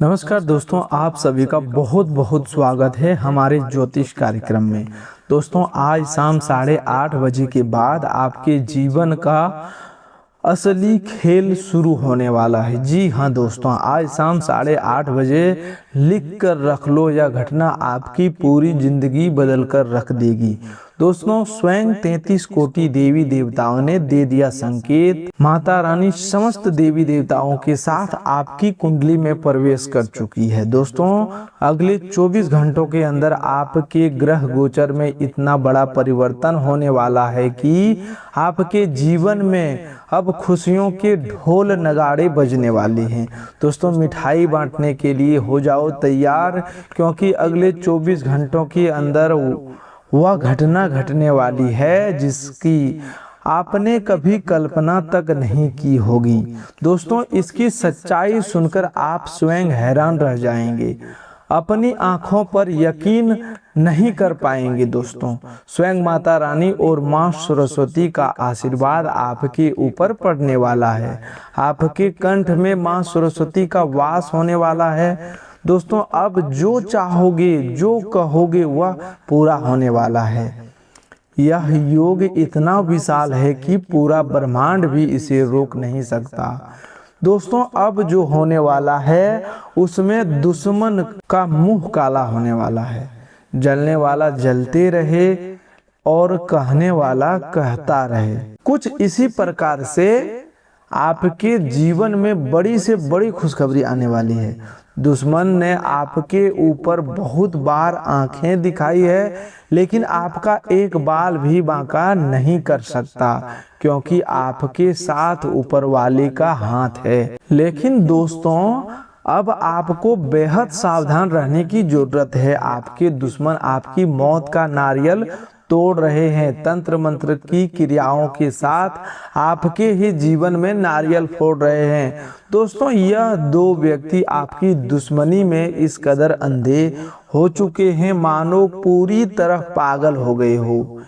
नमस्कार दोस्तों, आप सभी का बहुत बहुत स्वागत है हमारे ज्योतिष कार्यक्रम में। दोस्तों, आज शाम 8:30 बजे के बाद आपके जीवन का असली खेल शुरू होने वाला है। जी हाँ दोस्तों, आज शाम 8:30 बजे लिख कर रख लो, यह घटना आपकी पूरी जिंदगी बदल कर रख देगी। दोस्तों, स्वयं 33 कोटि देवी देवताओं ने दे दिया संकेत। माता रानी समस्त देवी देवताओं के साथ आपकी कुंडली में प्रवेश कर चुकी है। दोस्तों, अगले 24 घंटों के अंदर आपके ग्रह गोचर में इतना बड़ा परिवर्तन होने वाला है कि आपके जीवन में अब खुशियों के ढोल नगाड़े बजने वाले हैं। दोस्तों, मिठाई बांटने के लिए हो जाओ तैयार, क्योंकि अगले 24 घंटों के अंदर वह घटना घटने वाली है जिसकी आपने कभी कल्पना तक नहीं की होगी। दोस्तों, इसकी सच्चाई सुनकर आप स्वयं हैरान रह जाएंगे, अपनी आंखों पर यकीन नहीं कर पाएंगे। दोस्तों, स्वयं माता रानी और मां सरस्वती का आशीर्वाद आपके ऊपर पड़ने वाला है। आपके कंठ में मां सरस्वती का वास होने वाला है। दोस्तों, अब जो चाहोगे, जो कहोगे, वह पूरा होने वाला है। यह योग इतना विशाल है कि पूरा ब्रह्मांड भी इसे रोक नहीं सकता। दोस्तों, अब जो होने वाला है उसमें दुश्मन का मुंह काला होने वाला है। जलने वाला जलते रहे और कहने वाला कहता रहे। कुछ इसी प्रकार से आपके जीवन में बड़ी से बड़ी खुशखबरी आने वाली है। दुश्मन ने आपके ऊपर बहुत बार आंखें दिखाई है, लेकिन आपका एक बाल भी बांका नहीं कर सकता, क्योंकि आपके साथ ऊपर वाले का हाथ है। लेकिन दोस्तों, अब आपको बेहद सावधान रहने की जरूरत है। आपके दुश्मन आपकी मौत का नारियल तोड़ रहे हैं। तंत्र मंत्र की क्रियाओं के साथ आपके ही जीवन में नारियल फोड़ रहे हैं। दोस्तों, यह दो व्यक्ति आपकी दुश्मनी में इस कदर अंधे हो चुके हैं मानो पूरी तरह पागल हो गए हो।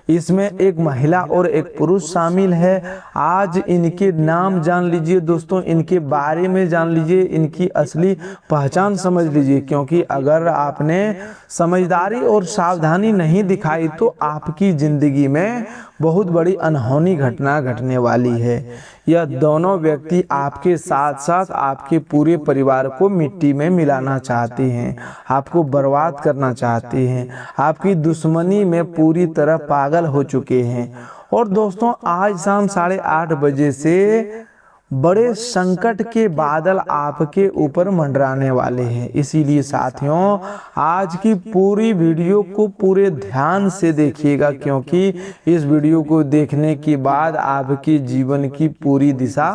इसमें एक महिला और एक पुरुष शामिल है। आज इनके नाम जान लीजिए दोस्तों, इनके बारे में जान लीजिए, इनकी असली पहचान समझ लीजिए, क्योंकि अगर आपने समझदारी और सावधानी नहीं दिखाई तो आपकी जिंदगी में बहुत बड़ी अनहोनी घटना घटने वाली है। यह दोनों व्यक्ति आपके साथ साथ आपके पूरे परिवार को मिट्टी में मिलाना चाहते हैं, आपको बर्बाद करना चाहते हैं, आपकी दुश्मनी में पूरी तरह पागल हो चुके हैं। और दोस्तों, आज शाम 8:30 से बड़े संकट के बादल आपके ऊपर मंडराने वाले हैं। इसीलिए साथियों, आज की पूरी वीडियो को पूरे ध्यान से देखिएगा, क्योंकि इस वीडियो को देखने के बाद आपके जीवन की पूरी दिशा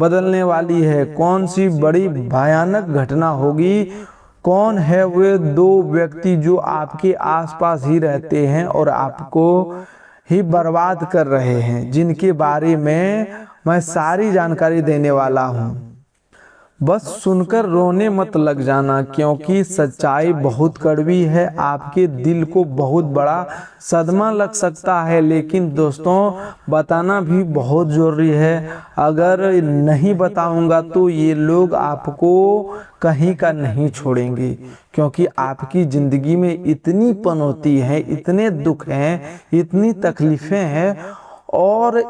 बदलने वाली है। कौन सी बड़ी भयानक घटना होगी, कौन है वे दो व्यक्ति जो आपके आसपास ही रहते हैं और आपको ही बर्बाद कर रहे हैं, जिनके बारे में मैं सारी जानकारी देने वाला हूँ। बस सुनकर रोने मत लग जाना, क्योंकि सच्चाई बहुत कड़वी है। आपके दिल को बहुत बड़ा सदमा लग सकता है, लेकिन दोस्तों बताना भी बहुत जरूरी है। अगर नहीं बताऊंगा तो ये लोग आपको कहीं का नहीं छोड़ेंगे, क्योंकि आपकी जिंदगी में इतनी पनौती है, इतने दुख हैं, इतनी तकलीफें हैं, और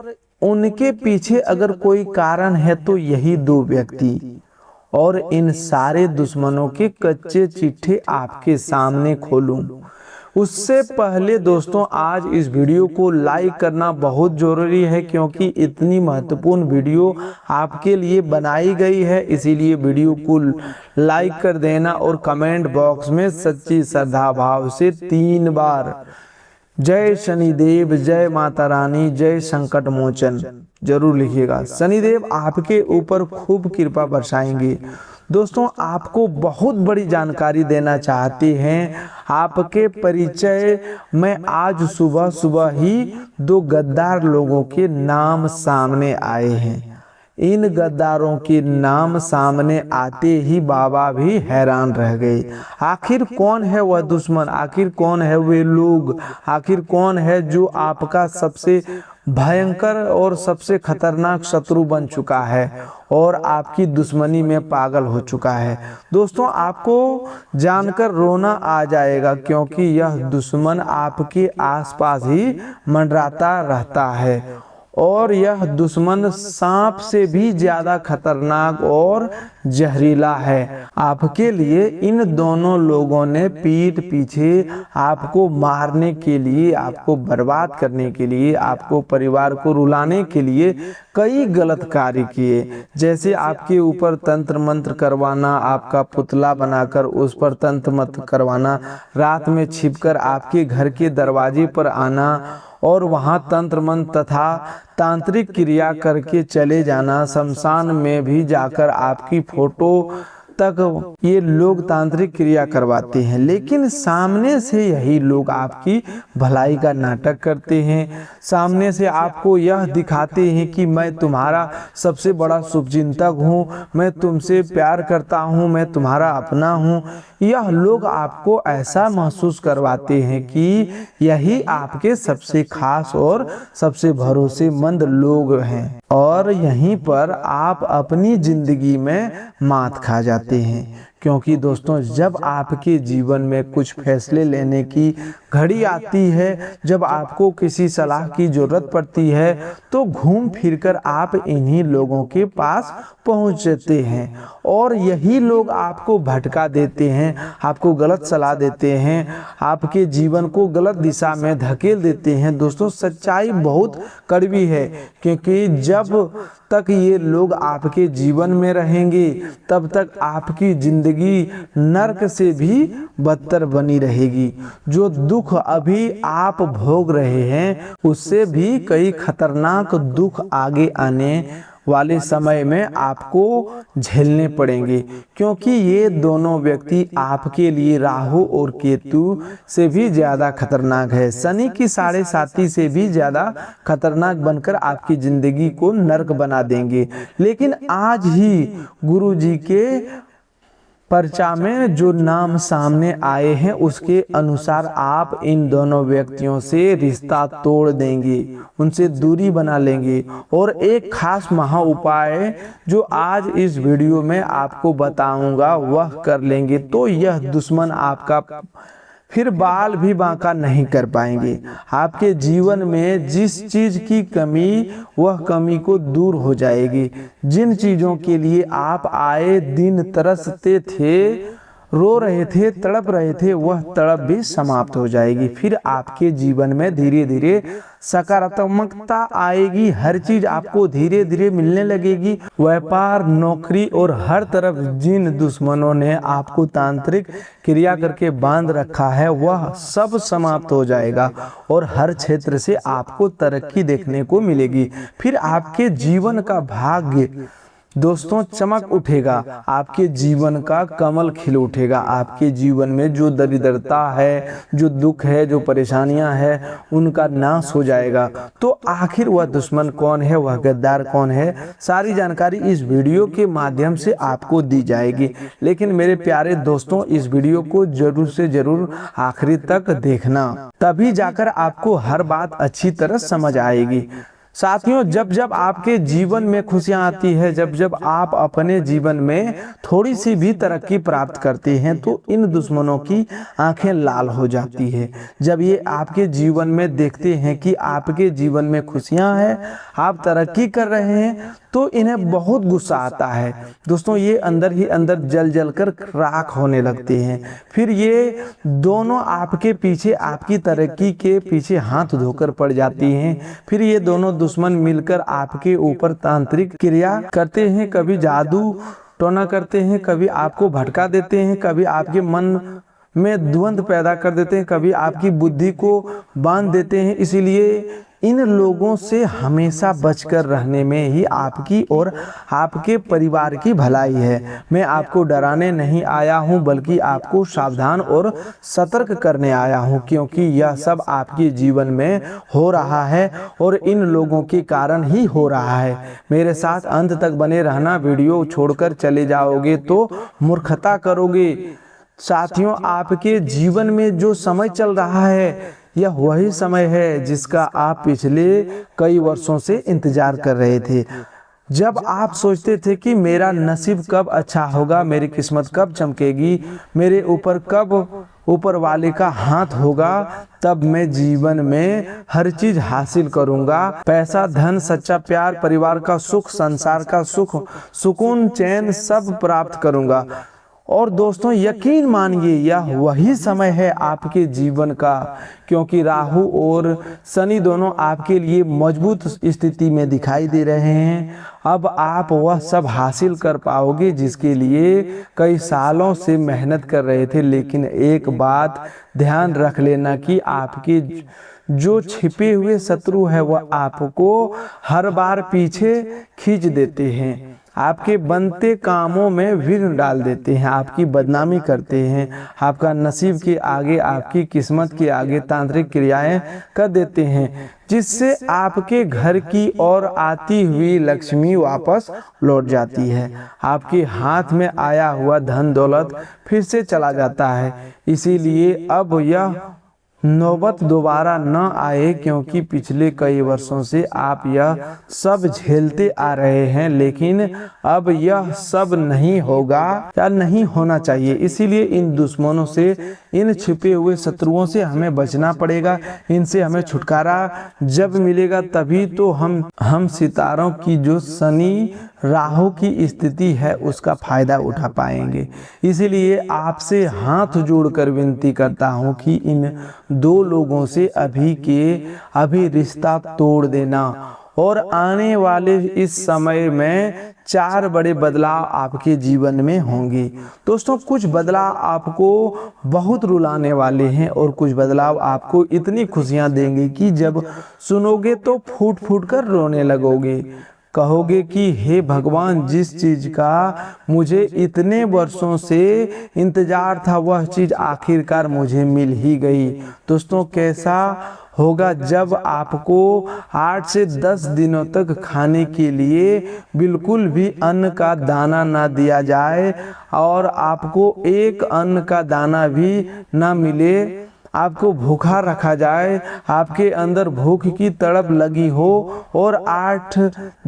उनके पीछे अगर कोई कारण है तो यही दो व्यक्ति। और इन सारे दुश्मनों के कच्चे चिट्ठे आपके सामने खोलूं उससे पहले दोस्तों, आज इस वीडियो को लाइक करना बहुत जरूरी है, क्योंकि इतनी महत्वपूर्ण वीडियो आपके लिए बनाई गई है। इसीलिए वीडियो को लाइक कर देना और कमेंट बॉक्स में सच्ची श्रद्धा भाव से 3 बार जय शनिदेव, जय माता रानी, जय संकट मोचन जरूर लिखिएगा। शनिदेव आपके ऊपर खूब कृपा बरसाएंगे। दोस्तों, आपको बहुत बड़ी जानकारी देना चाहते हैं। आपके परिचय में आज सुबह सुबह ही 2 गद्दार लोगों के नाम सामने आए हैं। इन गद्दारों के नाम सामने आते ही बाबा भी हैरान रह गए। आखिर कौन है वह दुश्मन, आखिर कौन है वे लोग, आखिर कौन है जो आपका सबसे भयंकर और सबसे खतरनाक शत्रु बन चुका है और आपकी दुश्मनी में पागल हो चुका है। दोस्तों, आपको जानकर रोना आ जाएगा, क्योंकि यह दुश्मन आपके आसपास ही मंडराता रहता है और यह दुश्मन सांप से भी ज्यादा खतरनाक और जहरीला है। आपके लिए इन दोनों लोगों ने पीठ पीछे आपको मारने के लिए, आपको बर्बाद करने के लिए, आपको परिवार को रुलाने के लिए कई गलत कार्य किए, जैसे आपके ऊपर तंत्र मंत्र करवाना, आपका पुतला बनाकर उस पर तंत्र मंत्र करवाना, रात में छिपकर आपके घर के दरवाजे पर आना और वहां तंत्र मंत्र तथा तांत्रिक क्रिया करके चले जाना, शमशान में भी जाकर आपकी फोटो तक ये लोग तांत्रिक क्रिया करवाते हैं, लेकिन सामने से यही लोग आपकी भलाई का नाटक करते हैं। सामने से आपको यह दिखाते हैं कि मैं तुम्हारा सबसे बड़ा शुभचिंतक हूँ, मैं तुमसे प्यार करता हूँ, मैं तुम्हारा अपना हूँ। यह लोग आपको ऐसा महसूस करवाते हैं कि यही आपके सबसे खास और सबसे भरोसेमंद लोग हैं, और यहीं पर आप अपनी जिंदगी में मात खा जाते हैं। क्योंकि दोस्तों, जब आपके जीवन में कुछ फैसले लेने की घड़ी आती है, जब आपको किसी सलाह की जरूरत पड़ती है, तो घूम फिरकर आप इन्हीं लोगों के पास पहुंच जाते हैं और यही लोग आपको भटका देते हैं, आपको गलत सलाह देते हैं, आपके जीवन को गलत दिशा में धकेल देते हैं। दोस्तों, सच्चाई बहुत कड़वी है, क्योंकि जब तक ये लोग आपके जीवन में रहेंगे तब तक आपकी जिंदगी नर्क से भी बदतर बनी रहेगी। जो दुख अभी आप भोग रहे हैं उससे भी कई खतरनाक दुख आगे आने वाले समय में आपको झेलने पड़ेंगे, क्योंकि ये दोनों व्यक्ति आपके लिए राहु और केतु से भी ज्यादा खतरनाक है, शनि की 7.5 से भी ज्यादा खतरनाक बनकर आपकी जिंदगी को नर्क बना देंगे। लेकिन आज ही गुरु जी के पर्चा में जो नाम सामने आए हैं उसके अनुसार आप इन दोनों व्यक्तियों से रिश्ता तोड़ देंगे, उनसे दूरी बना लेंगे और एक खास महा उपाय जो आज इस वीडियो में आपको बताऊंगा वह कर लेंगे, तो यह दुश्मन आपका फिर बाल भी बांका नहीं कर पाएंगे। आपके जीवन में जिस चीज की कमी, वह कमी को दूर हो जाएगी। जिन चीजों के लिए आप आए दिन तरसते थे, रो रहे थे, तड़प रहे थे, वह तड़प भी समाप्त हो जाएगी। फिर आपके जीवन में धीरे धीरे सकारात्मकता आएगी, हर चीज आपको धीरे धीरे मिलने लगेगी। व्यापार, नौकरी और हर तरफ जिन दुश्मनों ने आपको तांत्रिक क्रिया करके बांध रखा है वह सब समाप्त हो जाएगा और हर क्षेत्र से आपको तरक्की देखने को मिलेगी। फिर आपके जीवन का भाग्य दोस्तों चमक उठेगा, आपके जीवन का कमल खिल उठेगा। आपके जीवन में जो दरिद्रता है, जो दुख है, जो परेशानियां हैं, उनका नाश हो जाएगा। तो आखिर वह दुश्मन कौन है, वह गद्दार कौन है, सारी जानकारी इस वीडियो के माध्यम से आपको दी जाएगी। लेकिन मेरे प्यारे दोस्तों, इस वीडियो को जरूर से जरूर आखिरी तक देखना, तभी जाकर आपको हर बात अच्छी तरह समझ आएगी। साथियों, जब जब आपके जीवन में खुशियां आती है, जब जब आप अपने जीवन में थोड़ी सी भी तरक्की प्राप्त करते हैं, तो इन दुश्मनों की आंखें लाल हो जाती है। जब ये आपके जीवन में देखते हैं कि आपके जीवन में खुशियां हैं, आप तरक्की कर रहे हैं, तो इन्हें बहुत गुस्सा आता है। दोस्तों, ये अंदर ही अंदर जल जल कर राख होने लगते हैं। फिर ये दोनों आपके पीछे, आपकी तरक्की के पीछे हाथ धोकर पड़ जाती हैं। फिर ये दोनों दुश्मन मिलकर आपके ऊपर तांत्रिक क्रिया करते हैं, कभी जादू टोना करते हैं, कभी आपको भटका देते हैं, कभी आपके मन में द्वंद्व पैदा कर देते हैं, कभी आपकी बुद्धि को बांध देते हैं। इसीलिए इन लोगों से हमेशा बचकर रहने में ही आपकी और आपके परिवार की भलाई है। मैं आपको डराने नहीं आया हूं, बल्कि आपको सावधान और सतर्क करने आया हूं, क्योंकि यह सब आपके जीवन में हो रहा है और इन लोगों के कारण ही हो रहा है। मेरे साथ अंत तक बने रहना, वीडियो छोड़कर चले जाओगे तो मूर्खता करोगे। साथियों, आपके जीवन में जो समय चल रहा है, यह वही समय है जिसका आप पिछले कई वर्षों से इंतजार कर रहे थे। जब आप सोचते थे कि मेरा नसीब कब अच्छा होगा, मेरी किस्मत कब चमकेगी, मेरे ऊपर कब ऊपर वाले का हाथ होगा, तब मैं जीवन में हर चीज हासिल करूंगा। पैसा, धन, सच्चा प्यार, परिवार का सुख, संसार का सुख, सुकून, चैन सब प्राप्त करूंगा। और दोस्तों यकीन मानिए यह वही समय है आपके जीवन का, क्योंकि राहु और शनि दोनों आपके लिए मजबूत स्थिति में दिखाई दे रहे हैं। अब आप वह सब हासिल कर पाओगे जिसके लिए कई सालों से मेहनत कर रहे थे। लेकिन एक बात ध्यान रख लेना कि आपके जो छिपे हुए शत्रु है वह आपको हर बार पीछे खींच देते हैं, आपके बनते कामों में विघ्न डाल देते हैं, आपकी बदनामी करते हैं, आपका नसीब के आगे, आपकी किस्मत के आगे तांत्रिक क्रियाएं कर देते हैं, जिससे आपके घर की ओर आती हुई लक्ष्मी वापस लौट जाती है। आपके हाथ में आया हुआ धन दौलत फिर से चला जाता है। इसीलिए अब यह नौबत दोबारा न आए, क्योंकि पिछले कई वर्षों से आप यह सब झेलते आ रहे हैं, लेकिन अब यह सब नहीं होगा या नहीं होना चाहिए। इसीलिए इन दुश्मनों से, इन छिपे हुए शत्रुओं से हमें बचना पड़ेगा। इनसे हमें छुटकारा जब मिलेगा तभी तो हम सितारों की जो शनि राहु की स्थिति है उसका फायदा उठा पाएंगे। इसीलिए आपसे हाथ जोड़कर विनती करता हूं कि इन दो लोगों से अभी के अभी रिश्ता तोड़ देना, और आने वाले इस समय में 4 बड़े बदलाव आपके जीवन में होंगे। दोस्तों कुछ बदलाव आपको बहुत रुलाने वाले हैं और कुछ बदलाव आपको इतनी खुशियां देंगे कि जब सुनोगे तो फूट फूट कर रोने लगोगे। कहोगे कि हे भगवान, जिस चीज का मुझे इतने वर्षों से इंतजार था वह चीज आखिरकार मुझे मिल ही गई। दोस्तों कैसा होगा जब आपको 8 से 10 दिनों तक खाने के लिए बिल्कुल भी अन्न का दाना ना दिया जाए और आपको एक अन्न का दाना भी ना मिले, आपको भूखा रखा जाए, आपके अंदर भूख की तड़प लगी हो और 8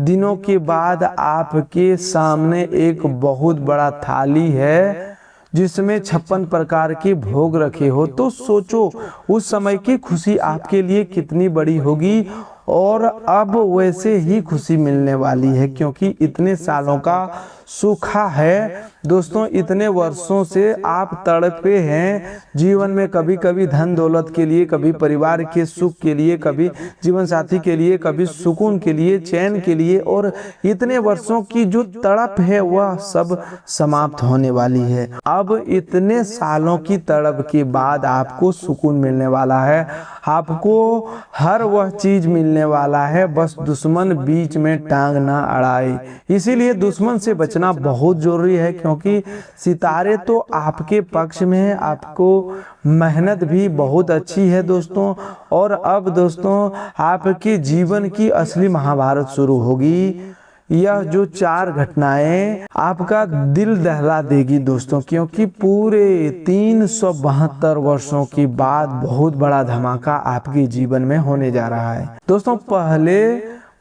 दिनों के बाद आपके सामने एक बहुत बड़ा थाली है जिसमें 56 प्रकार के भोग रखे हो, तो सोचो उस समय की खुशी आपके लिए कितनी बड़ी होगी। और अब वैसे ही खुशी मिलने वाली है, क्योंकि इतने सालों का सूखा है दोस्तों, इतने वर्षों से आप तड़पे हैं जीवन में, कभी कभी धन दौलत के लिए, कभी परिवार के सुख के लिए, कभी जीवन साथी के लिए, कभी सुकून के लिए, चैन के लिए, और इतने वर्षों की जो तड़प है वह सब समाप्त होने वाली है। अब इतने सालों की तड़प के बाद आपको सुकून मिलने वाला है, आपको हर वह चीज मिलने वाला है, बस दुश्मन बीच में टांग ना अड़ाए। इसीलिए दुश्मन से बचना बहुत जरूरी है, क्योंकि सितारे तो आपके पक्ष में है, आपको मेहनत भी बहुत अच्छी है दोस्तों। और अब दोस्तों आपके जीवन की असली महाभारत शुरू होगी। यह जो 4 घटनाएं आपका दिल दहला देगी दोस्तों, क्योंकि पूरे 372 वर्षों के बाद बहुत बड़ा धमाका आपके जीवन में होने जा रहा है। दोस्तों पहले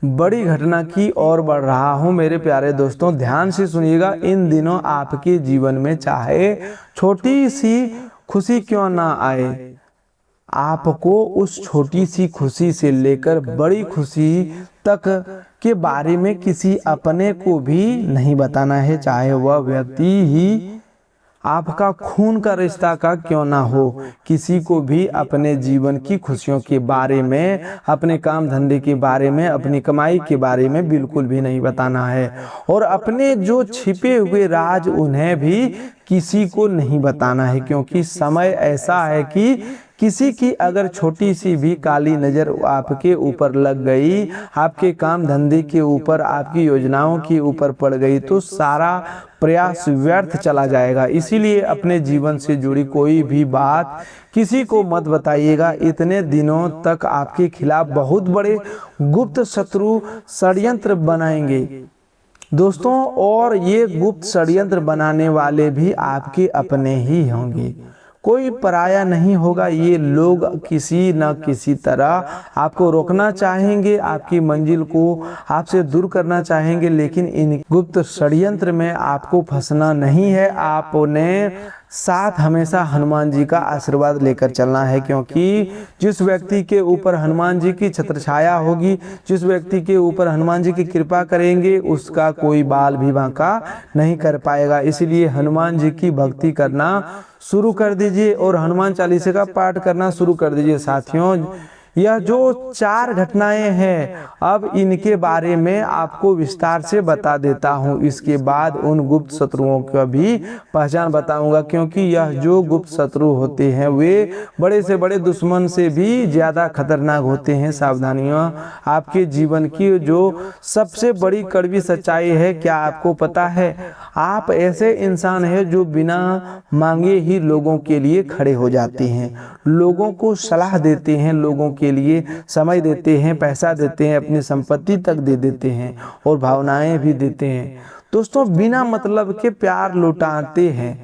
बड़ी घटना की ओर बढ़ रहा हूं मेरे प्यारे दोस्तों, ध्यान से सुनिएगा। इन दिनों आपके जीवन में चाहे छोटी सी खुशी क्यों ना आए, आपको उस छोटी सी खुशी से लेकर बड़ी खुशी तक के बारे में किसी अपने को भी नहीं बताना है, चाहे वह व्यक्ति ही आपका खून का रिश्ता का क्यों ना हो। किसी को भी अपने जीवन की खुशियों के बारे में, अपने काम धंधे के बारे में, अपनी कमाई के बारे में बिल्कुल भी नहीं बताना है, और अपने जो छिपे हुए राज उन्हें भी किसी को नहीं बताना है, क्योंकि समय ऐसा है कि किसी की अगर छोटी सी भी काली नज़र आपके ऊपर लग गई, आपके काम धंधे के ऊपर, आपकी योजनाओं के ऊपर पड़ गई, तो सारा प्रयास व्यर्थ चला जाएगा। इसीलिए अपने जीवन से जुड़ी कोई भी बात किसी को मत बताइएगा। इतने दिनों तक आपके खिलाफ बहुत बड़े गुप्त शत्रु षड्यंत्र बनाएंगे दोस्तों, और ये गुप्त षड्यंत्र बनाने वाले भी आपके अपने ही होंगे। कोई पराया नहीं होगा। ये लोग किसी न किसी तरह आपको रोकना चाहेंगे, आपकी मंजिल को आपसे दूर करना चाहेंगे, लेकिन इन गुप्त षड्यंत्र में आपको फंसना नहीं है। आपने साथ हमेशा हनुमान जी का आशीर्वाद लेकर चलना है, क्योंकि जिस व्यक्ति के ऊपर हनुमान जी की छत्र छाया होगी, जिस व्यक्ति के ऊपर हनुमान जी की कृपा करेंगे, उसका कोई बाल भी बांका नहीं कर पाएगा। इसलिए हनुमान जी की भक्ति करना शुरू कर दीजिए और हनुमान चालीसा का पाठ करना शुरू कर दीजिए। साथियों, यह जो 4 घटनाएं हैं, अब इनके बारे में आपको विस्तार से बता देता हूं। इसके बाद उन गुप्त शत्रुओं का भी पहचान बताऊंगा, क्योंकि यह जो गुप्त शत्रु होते हैं वे बड़े से बड़े दुश्मन से भी ज्यादा खतरनाक होते हैं। सावधानियां आपके जीवन की जो सबसे बड़ी कड़वी सच्चाई है, क्या आपको पता है? आप ऐसे इंसान हैं जो बिना मांगे ही लोगों के लिए खड़े हो जाते हैं, लोगों को सलाह देते हैं, लोगों के लिए समय देते हैं, पैसा देते हैं, अपनी संपत्ति तक दे देते हैं और भावनाएं भी देते हैं। दोस्तों, बिना मतलब के प्यार लुटाते हैं।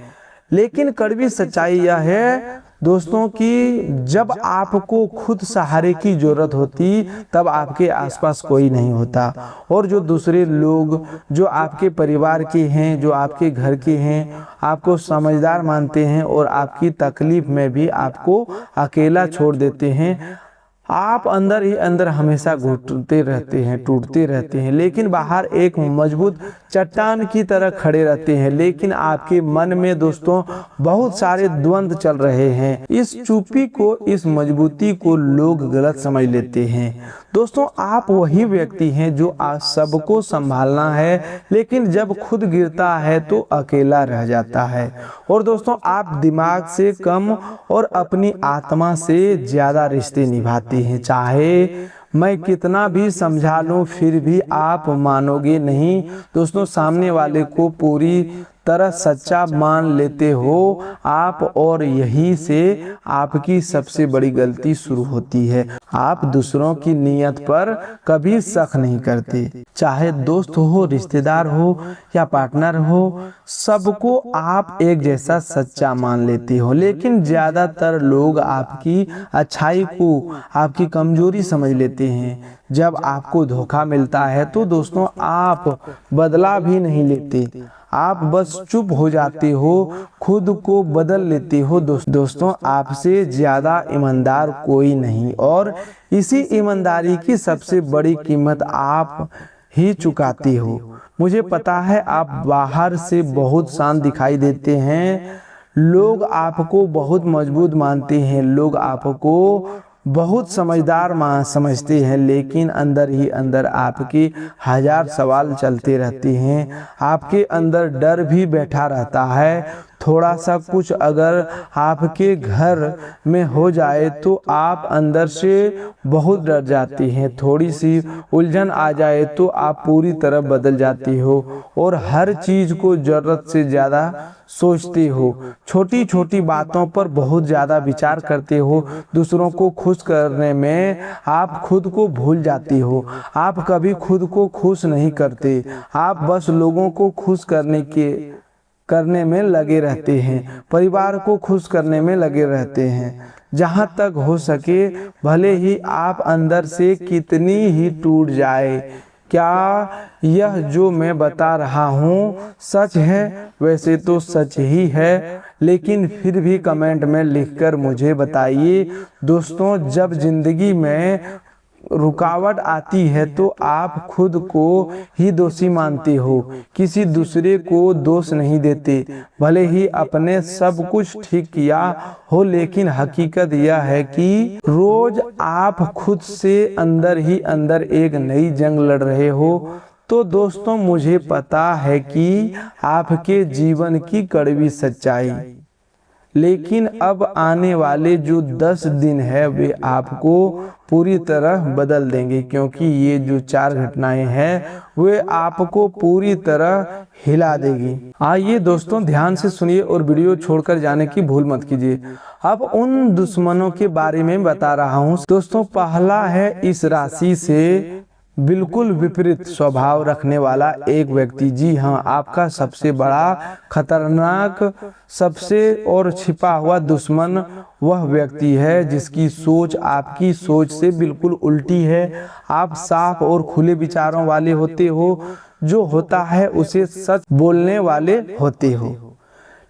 लेकिन कड़वी सच्चाई यह है दोस्तों कि जब आपको खुद सहारे की जरूरत होती, तब आपके आसपास कोई नहीं होता, और जो दूसरे लोग जो आपके परिवार के हैं, जो आपके घर के हैं, आपको समझदार मानते हैं और आपकी तकलीफ में भी आपको अकेला छोड़ देते हैं। आप अंदर ही अंदर हमेशा घुटते रहते हैं, टूटते रहते हैं, लेकिन बाहर एक मजबूत चट्टान की तरह खड़े रहते हैं। लेकिन आपके मन में दोस्तों बहुत सारे द्वंद्व चल रहे हैं। इस चुप्पी को, इस मजबूती को लोग गलत समझ लेते हैं। दोस्तों, आप वही व्यक्ति हैं जो आज सबको संभालना है, लेकिन जब खुद गिरता है तो अकेला रह जाता है। और दोस्तों, आप दिमाग से कम और अपनी आत्मा से ज्यादा रिश्ते निभाते हैं। चाहे मैं कितना भी समझा लूं, फिर भी आप मानोगे नहीं। दोस्तों, सामने वाले को पूरी तरह सच्चा मान लेते हो आप, और यही से आपकी सबसे बड़ी गलती शुरू होती है। आप दूसरों की नीयत पर कभी शक नहीं करते, चाहे दोस्त हो, रिश्तेदार हो या पार्टनर हो, सबको आप एक जैसा सच्चा मान लेते हो। लेकिन ज्यादातर लोग आपकी अच्छाई को आपकी कमजोरी समझ लेते हैं। जब आपको धोखा मिलता है तो दोस्तों आप बदला भी नहीं लेते, आप बस चुप हो जाते हो, खुद को बदल लेते हो। दोस्तों, आपसे ज्यादा ईमानदार कोई नहीं, और इसी ईमानदारी की सबसे बड़ी कीमत आप ही चुकाते हो। मुझे पता है आप बाहर से बहुत शांत दिखाई देते हैं, लोग आपको बहुत मजबूत मानते हैं, लोग आपको बहुत समझदार समझते हैं, लेकिन अंदर ही अंदर आपके 1000 सवाल चलते रहते हैं। आपके अंदर डर भी बैठा रहता है। थोड़ा सा कुछ अगर आपके घर में हो जाए तो आप अंदर से बहुत डर जाते हैं। थोड़ी सी उलझन आ जाए तो आप पूरी तरह बदल जाते हो और हर चीज को जरूरत से ज्यादा सोचते हो। छोटी छोटी बातों पर बहुत ज्यादा विचार करते हो। दूसरों को खुश करने में आप खुद को भूल जाते हो। आप कभी खुद को खुश नहीं करते, आप बस लोगों को खुश करने में लगे रहते हैं, परिवार को खुश करने में लगे रहते हैं। जहां तक हो सके भले ही आप अंदर से कितनी ही टूट जाए। क्या यह जो मैं बता रहा हूँ सच है? वैसे तो सच ही है, लेकिन फिर भी कमेंट में लिखकर मुझे बताइए। दोस्तों, जब जिंदगी में रुकावट आती है तो आप खुद को ही दोषी मानते हो, किसी दूसरे को दोष नहीं देते। भले ही अपने सब कुछ ठीक किया हो, लेकिन हकीकत यह है कि रोज आप खुद से अंदर ही अंदर एक नई जंग लड़ रहे हो। तो दोस्तों, मुझे पता है कि आपके जीवन की कड़वी सच्चाई, लेकिन अब आने वाले जो 10 दिन है वे आपको पूरी तरह बदल देंगे, क्योंकि ये जो 4 घटनाएं हैं वे आपको पूरी तरह हिला देगी। आइए दोस्तों, ध्यान से सुनिए और वीडियो छोड़कर जाने की भूल मत कीजिए। अब उन दुश्मनों के बारे में बता रहा हूँ। दोस्तों, पहला है इस राशि से बिल्कुल विपरीत स्वभाव रखने वाला एक व्यक्ति, जी हाँ, आपका सबसे बड़ा खतरनाक, सबसे और छिपा हुआ दुश्मन वह व्यक्ति है जिसकी सोच आपकी सोच से बिल्कुल उल्टी है। आप साफ और खुले विचारों वाले होते हो, जो होता है उसे सच बोलने वाले होते हो,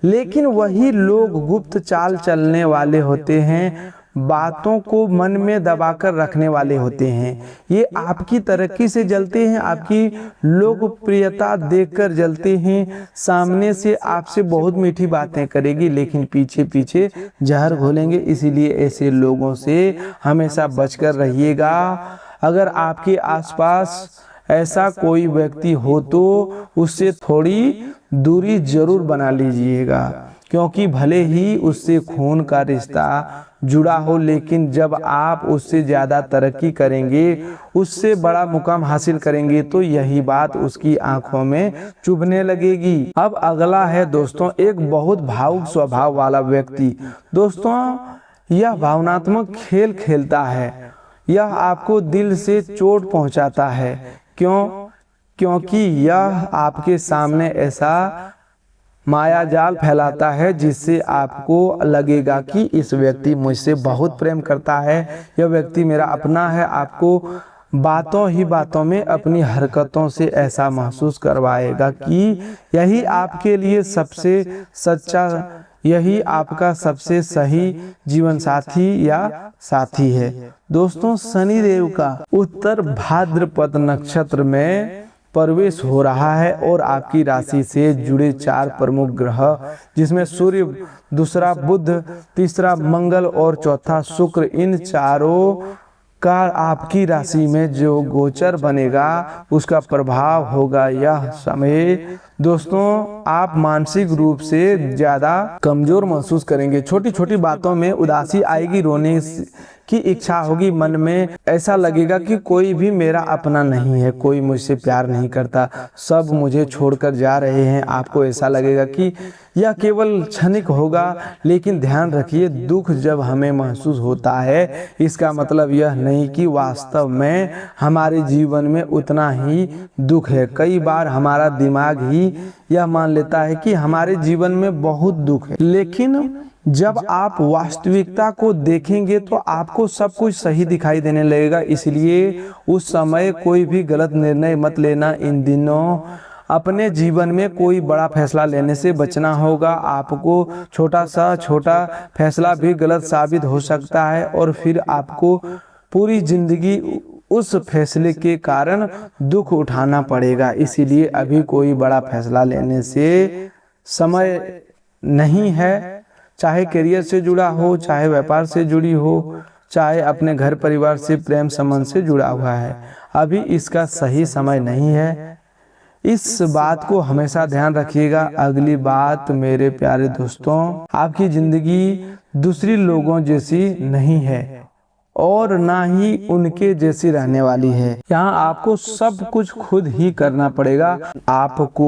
लेकिन वही लोग गुप्त चाल चलने वाले होते हैं, बातों को मन में दबाकर रखने वाले होते हैं। ये आपकी तरक्की से जलते हैं, आपकी लोकप्रियता देखकर जलते हैं। सामने से आपसे बहुत मीठी बातें करेगी, लेकिन पीछे पीछे जहर घोलेंगे। इसीलिए ऐसे लोगों से हमेशा बचकर रहिएगा। अगर आपके आसपास ऐसा कोई व्यक्ति हो तो उससे थोड़ी दूरी जरूर बना लीजिएगा, क्योंकि भले ही उससे खून का रिश्ता जुड़ा हो, लेकिन जब आप उससे ज़्यादा तरक्की करेंगे, उससे बड़ा मुकाम हासिल करेंगे, तो यही बात उसकी आंखों में चुभने लगेगी। अब अगला है दोस्तों, एक बहुत भावुक स्वभाव वाला व्यक्ति। दोस्तों, यह भावनात्मक खेल खेलता है, यह आपको दिल से चोट पहुंचाता है। क्योंकि यह आपके सामने ऐसा माया जाल फैलाता है जिससे आपको लगेगा कि इस व्यक्ति मुझसे बहुत प्रेम करता है, यह व्यक्ति मेरा अपना है। आपको बातों ही बातों में अपनी हरकतों से ऐसा महसूस करवाएगा कि यही आपके लिए सबसे सच्चा, यही आपका सबसे सही जीवन साथी या साथी है। दोस्तों, शनिदेव का उत्तर भाद्रपद नक्षत्र में प्रवेश हो रहा है और आपकी राशि से जुड़े 4 प्रमुख ग्रह, जिसमें सूर्य, दूसरा बुध, तीसरा मंगल और चौथा शुक्र, इन चारों का आपकी राशि में जो गोचर बनेगा उसका प्रभाव होगा यह समय। दोस्तों, आप मानसिक रूप से ज्यादा कमजोर महसूस करेंगे। छोटी छोटी बातों में उदासी आएगी, रोने की इच्छा होगी, मन में ऐसा लगेगा कि कोई भी मेरा अपना नहीं है, कोई मुझसे प्यार नहीं करता, सब मुझे छोड़कर जा रहे हैं। आपको ऐसा लगेगा कि यह केवल क्षणिक होगा, लेकिन ध्यान रखिए, दुख जब हमें महसूस होता है इसका मतलब यह नहीं कि वास्तव में हमारे जीवन में उतना ही दुख है। कई बार हमारा दिमाग ही यह मान लेता है कि हमारे जीवन में बहुत दुख है, लेकिन जब आप वास्तविकता को देखेंगे तो आपको सब कुछ सही दिखाई देने लगेगा। इसलिए उस समय कोई भी गलत निर्णय मत लेना। इन दिनों अपने जीवन में कोई बड़ा फैसला लेने से बचना होगा। आपको छोटा फैसला भी गलत साबित हो सकता है और फिर आपको पूरी जिंदगी उस फैसले के कारण दुख उठाना पड़ेगा। इसीलिए अभी कोई बड़ा फैसला लेने से समय नहीं है, चाहे करियर से जुड़ा हो, चाहे व्यापार से जुड़ी हो, चाहे अपने घर परिवार से प्रेम संबंध से जुड़ा हुआ है, अभी इसका सही समय नहीं है। इस बात को हमेशा ध्यान रखिएगा। अगली बात मेरे प्यारे दोस्तों, आपकी जिंदगी दूसरी लोगों जैसी नहीं है और ना ही उनके जैसी रहने वाली है। यहाँ आपको सब कुछ खुद ही करना पड़ेगा। आपको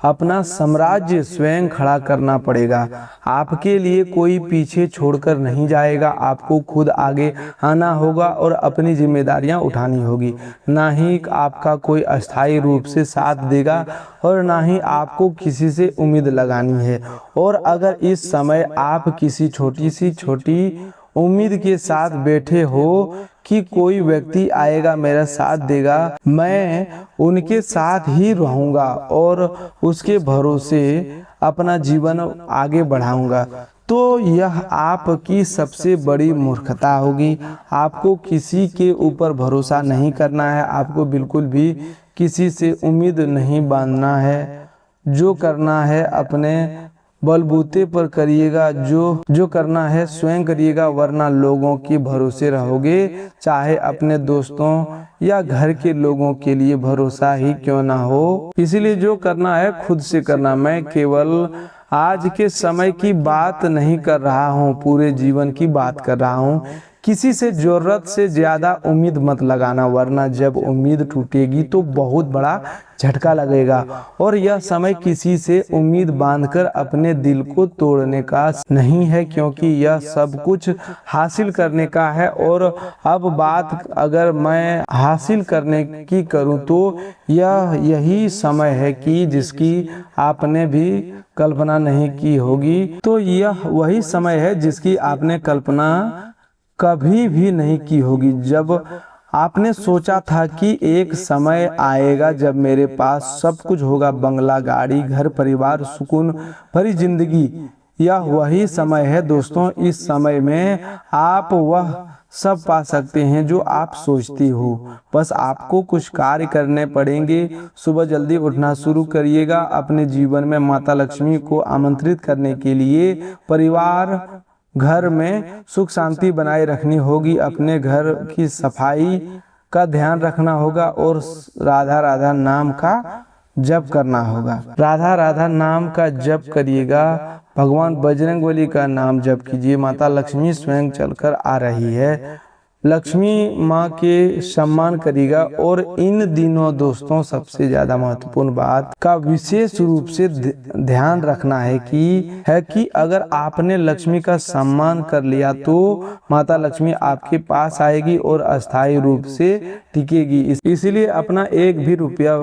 अपना साम्राज्य स्वयं खड़ा करना पड़ेगा। आपके लिए कोई पीछे छोड़कर नहीं जाएगा। आपको खुद आगे आना होगा और अपनी जिम्मेदारियां उठानी होगी। ना ही आपका कोई अस्थायी रूप से साथ देगा और ना ही आपको किसी से उम्मीद लगानी है। और अगर इस समय आप किसी छोटी उम्मीद के साथ बैठे हो कि कोई व्यक्ति आएगा मेरा साथ देगा, मैं उनके साथ ही रहूंगा और उसके भरोसे अपना जीवन आगे बढ़ाऊंगा, तो यह आपकी सबसे बड़ी मूर्खता होगी। आपको किसी के ऊपर भरोसा नहीं करना है। आपको बिल्कुल भी किसी से उम्मीद नहीं बांधना है। जो करना है अपने बलबूते पर करिएगा, जो करना है स्वयं करिएगा, वरना लोगों के भरोसे रहोगे, चाहे अपने दोस्तों या घर के लोगों के लिए भरोसा ही क्यों ना हो। इसीलिए जो करना है खुद से करना। मैं केवल आज के समय की बात नहीं कर रहा हूँ, पूरे जीवन की बात कर रहा हूँ किसी से जरूरत से ज़्यादा उम्मीद मत लगाना, वरना जब उम्मीद टूटेगी तो बहुत बड़ा झटका लगेगा। और यह समय किसी से उम्मीद बांधकर अपने दिल को तोड़ने का नहीं है, क्योंकि यह सब कुछ हासिल करने का है। और अब बात अगर मैं हासिल करने की करूं तो यही समय है कि जिसकी आपने भी कल्पना नहीं की होगी। तो यह वही समय है जिसकी आपने कल्पना कभी भी नहीं की होगी। जब आपने सोचा था कि एक समय आएगा जब मेरे पास सब कुछ होगा, बंगला, गाड़ी, घर परिवार, सुकून भरी जिंदगी, यह वही समय है दोस्तों। इस समय में आप वह सब पा सकते हैं जो आप सोचती हो। बस आपको कुछ कार्य करने पड़ेंगे। सुबह जल्दी उठना शुरू करिएगा। अपने जीवन में माता लक्ष्मी को आमंत्रित करने के लिए परिवार, घर में सुख शांति बनाए रखनी होगी। अपने घर की सफाई का ध्यान रखना होगा और राधा राधा नाम का जप करना होगा। राधा राधा नाम का जप करिएगा, भगवान बजरंगबली का नाम जप कीजिए। माता लक्ष्मी स्वयं चलकर आ रही है। लक्ष्मी माँ के सम्मान करिएगा। और इन दिनों दोस्तों सबसे ज्यादा महत्वपूर्ण बात का विशेष रूप से ध्यान रखना है कि अगर आपने लक्ष्मी का सम्मान कर लिया तो माता लक्ष्मी आपके पास आएगी और अस्थायी रूप से टिकेगी। इसलिए अपना एक भी रुपया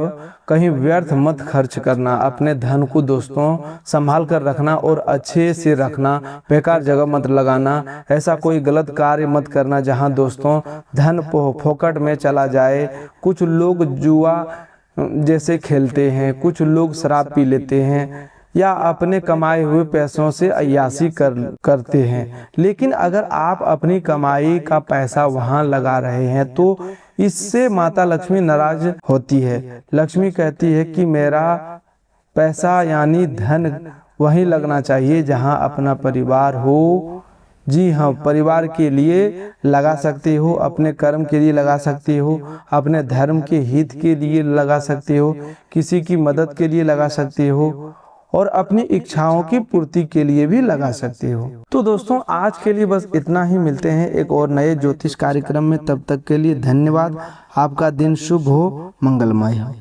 कहीं व्यर्थ मत खर्च करना। अपने धन को दोस्तों संभाल कर रखना और अच्छे से रखना। बेकार जगह मत लगाना। ऐसा कोई गलत कार्य मत करना जहां दोस्तों धन फोकट में चला जाए। कुछ लोग जुआ जैसे खेलते हैं, कुछ लोग शराब पी लेते हैं या अपने कमाए हुए पैसों से अय्याशी करते हैं। लेकिन अगर आप अपनी कमाई का पैसा वहां लगा रहे हैं तो इससे माता लक्ष्मी नाराज होती है। लक्ष्मी कहती है कि मेरा पैसा यानी धन वहीं लगना चाहिए जहां अपना परिवार हो। जी हाँ, परिवार के लिए लगा सकते हो, अपने कर्म के लिए लगा सकते हो, अपने धर्म के हित के लिए लगा सकते हो, किसी की मदद के लिए लगा सकते हो और अपनी इच्छाओं की पूर्ति के लिए भी लगा सकते हो। तो दोस्तों आज के लिए बस इतना ही। मिलते हैं एक और नए ज्योतिष कार्यक्रम में। तब तक के लिए धन्यवाद। आपका दिन शुभ हो, मंगलमय हो।